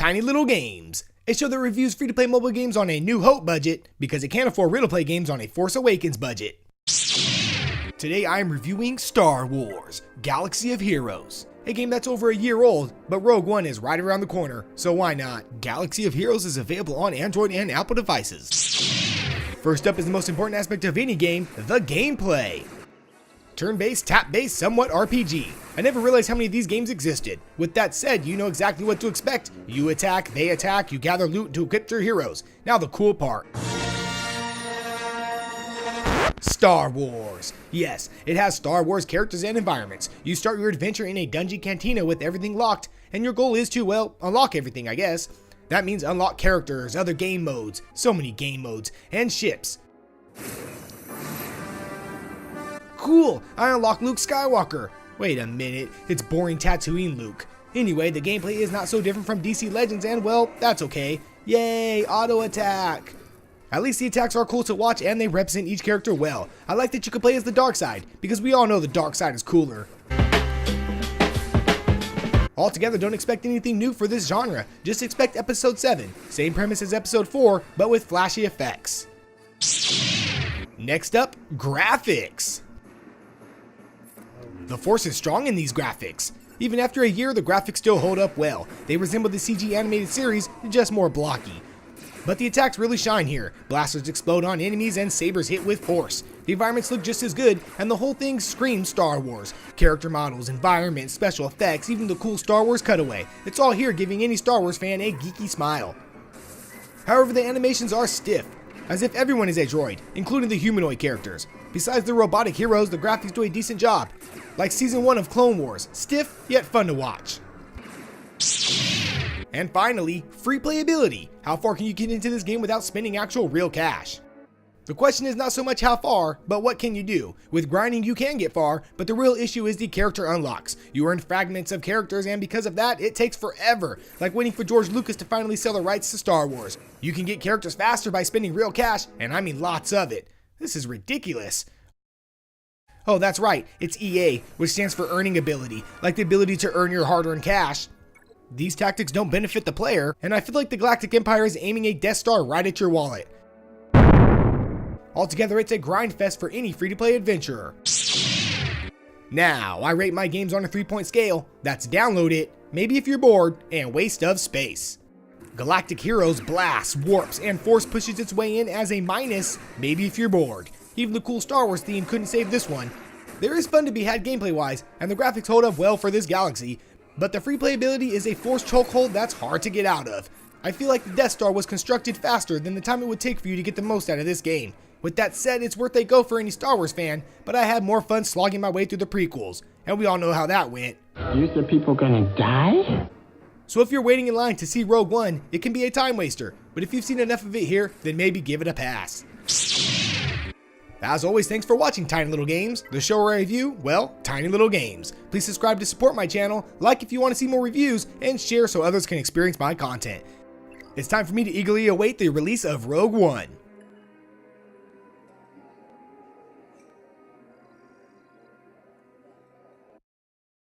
Tiny Little Games, a show that reviews free-to-play mobile games on a New Hope budget because it can't afford real-to-play games on a Force Awakens budget. Today I am reviewing Star Wars: Galaxy of Heroes, a game that's over a year old, but Rogue One is right around the corner, so why not? Galaxy of Heroes is available on Android and Apple devices. First up is the most important aspect of any game, the gameplay. Turn-based, tap-based, somewhat RPG. I never realized how many of these games existed. With that said, you know exactly what to expect. You attack, they attack, you gather loot to equip your heroes. Now the cool part. Star Wars. Yes, it has Star Wars characters and environments. You start your adventure in a dungeon cantina with everything locked, and your goal is to, well, unlock everything, I guess. That means unlock characters, other game modes, so many game modes, and ships. Cool, I unlock Luke Skywalker. Wait a minute, it's boring Tatooine Luke. Anyway, the gameplay is not so different from DC Legends and, well, that's okay. Yay, auto attack. At least the attacks are cool to watch and they represent each character well. I like that you can play as the dark side, because we all know the dark side is cooler. Altogether, don't expect anything new for this genre, just expect episode 7. Same premise as episode 4, but with flashy effects. Next up, graphics. The Force is strong in these graphics. Even after a year, the graphics still hold up well. They resemble the CG animated series, just more blocky. But the attacks really shine here. Blasters explode on enemies and sabers hit with force. The environments look just as good, and the whole thing screams Star Wars. Character models, environments, special effects, even the cool Star Wars cutaway. It's all here giving any Star Wars fan a geeky smile. However, the animations are stiff, as if everyone is a droid, including the humanoid characters. Besides the robotic heroes, the graphics do a decent job. Like Season 1 of Clone Wars, stiff yet fun to watch. And finally, free playability. How far can you get into this game without spending actual real cash? The question is not so much how far, but what can you do? With grinding you can get far, but the real issue is the character unlocks. You earn fragments of characters and because of that, it takes forever. Like waiting for George Lucas to finally sell the rights to Star Wars. You can get characters faster by spending real cash, and I mean lots of it. This is ridiculous. Oh, that's right, it's EA, which stands for earning ability, like the ability to earn your hard-earned cash. These tactics don't benefit the player, and I feel like the Galactic Empire is aiming a Death Star right at your wallet. Altogether, it's a grind fest for any free-to-play adventurer. Now, I rate my games on a 3-point scale. That's download it, maybe if you're bored, and waste of space. Galactic Heroes blasts, warps, and force pushes its way in as a minus, maybe if you're bored. Even the cool Star Wars theme couldn't save this one. There is fun to be had gameplay-wise, and the graphics hold up well for this galaxy, but the free playability is a forced chokehold that's hard to get out of. I feel like the Death Star was constructed faster than the time it would take for you to get the most out of this game. With that said, it's worth a go for any Star Wars fan, but I had more fun slogging my way through the prequels, and we all know how that went. You said people gonna die? So if you're waiting in line to see Rogue One, it can be a time waster, but if you've seen enough of it here, then maybe give it a pass. As always, thanks for watching Tiny Little Games, the show where I review, well, Tiny Little Games. Please subscribe to support my channel, like if you want to see more reviews, and share so others can experience my content. It's time for me to eagerly await the release of Rogue One.